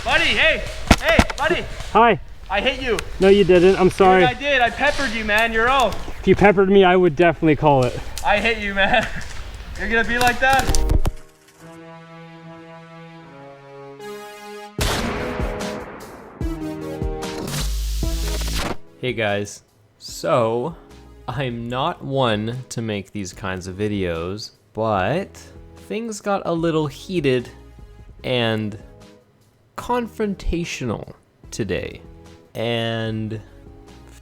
Buddy, hey, buddy. Hi. I hit you. No, you didn't. I'm sorry. Dude, I did. I peppered you, man. You're old. If you peppered me, I would definitely call it. I hit you, man. You're gonna be like that? Hey guys, so I'm not one to make these kinds of videos, but things got a little heated and confrontational today, and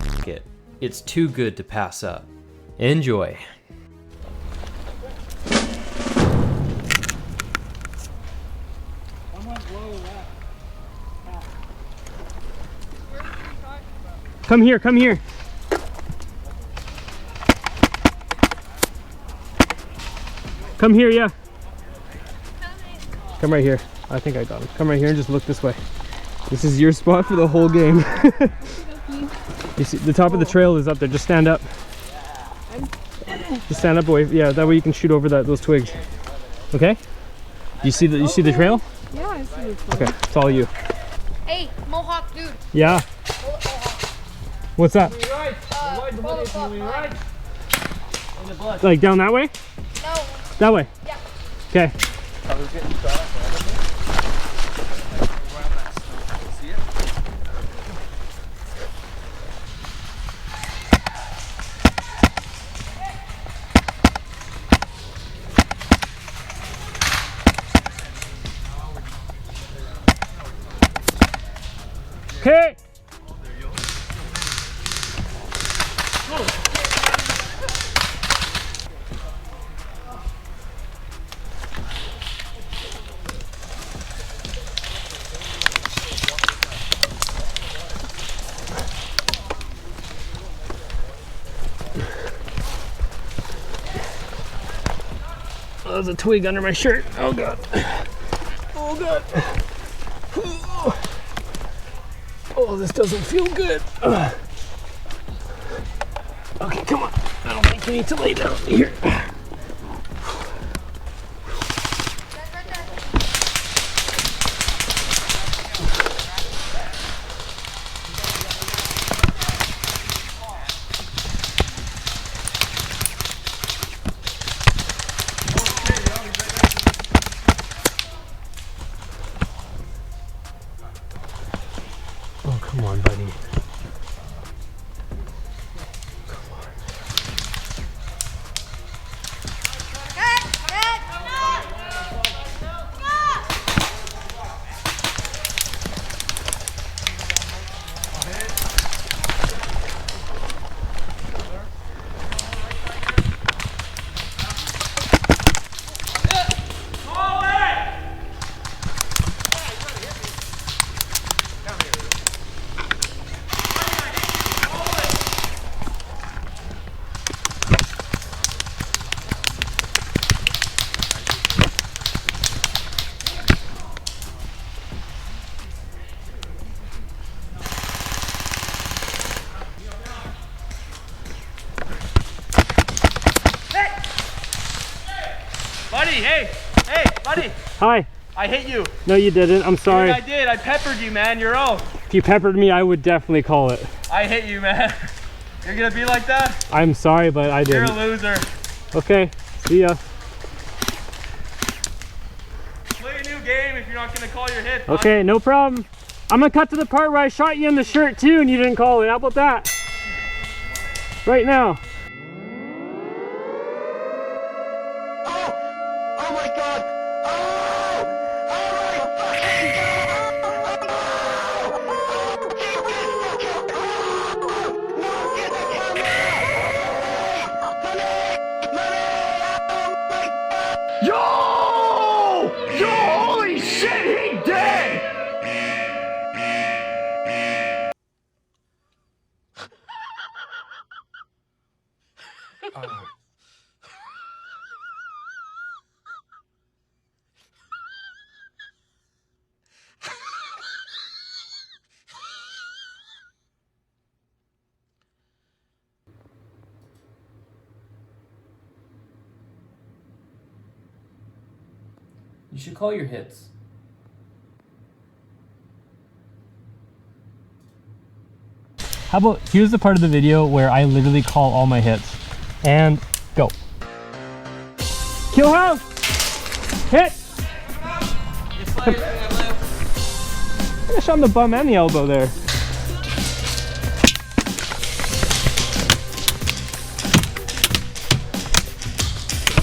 f it, it's too good to pass up. Enjoy. Come here, come here. Come here, yeah. Come right here. I think I got him. Come right here and just look this way. This is your spot for the whole game. You see, the top of the trail is up there. Just stand up. Just stand up away. Yeah, that way you can shoot over those twigs. Okay? You see the trail? Yeah, I see the trail. Okay, it's all you. Hey, Mohawk dude. Yeah. What's that? Like down that way? No. That way? Yeah. Okay. Okay. Oh, there's a twig under my shirt. Oh god. Oh god. Oh, this doesn't feel good. Okay, come on. I don't think you need to lay down here. Oh, come on, buddy. Buddy, hey, buddy. Hi. I hit you. No, you didn't. I'm sorry. Dude, I did. I peppered you, man. You're old. If you peppered me, I would definitely call it. I hit you, man. You're gonna be like that? I'm sorry, but I You're didn't. a loser. Okay, see ya. Play a new game if you're not gonna call your hit. Okay, no problem. I'm gonna cut to the part where I shot you in the shirt too and you didn't call it. How about that? Right now. Oh my god! Oh! Oh my fucking god! No, get the camera! Yo! Yo, holy shit, he dead! You should call your hits. How about, here's the part of the video where I literally call all my hits. And go. Kill house! Hit! I shot him the bum and the elbow there.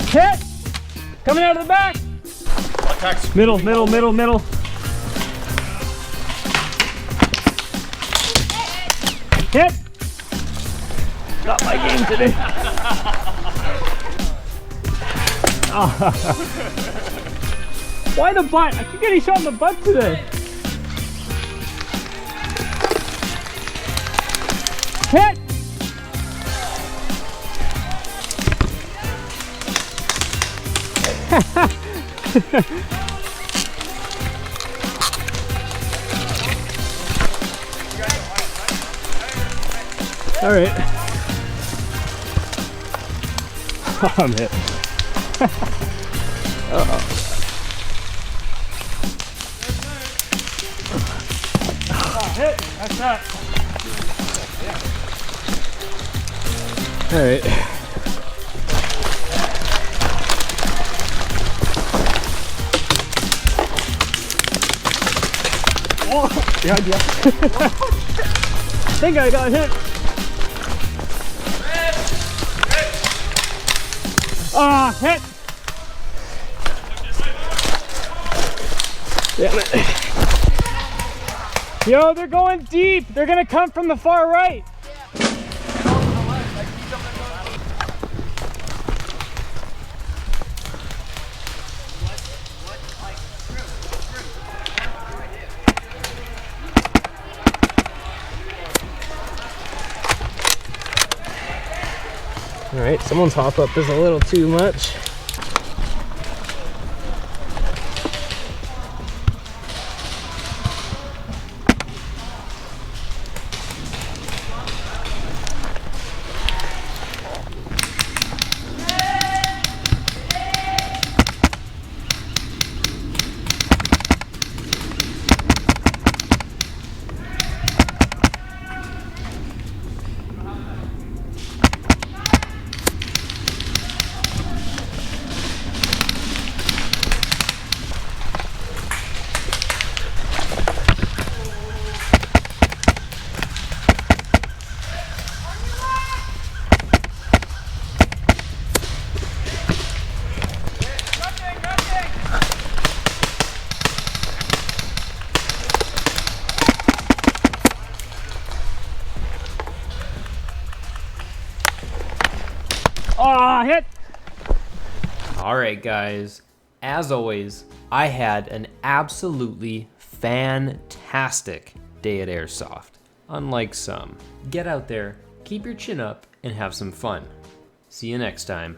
Hit! Coming out of the back! Middle, middle, middle, middle. Hit! Not my game today. Why the butt? I keep getting shot in the butt today. Hit! All right. Oh, I'm hit. Hit. That's that. All right. Oh, yeah. I think I got hit. Ah, hit. Damn it. Yo, they're going deep. They're gonna come from the far right. All right, someone's hop up is a little too much. Ah, hit! Alright guys, as always, I had an absolutely fantastic day at Airsoft. Unlike some. Get out there, keep your chin up, and have some fun. See you next time.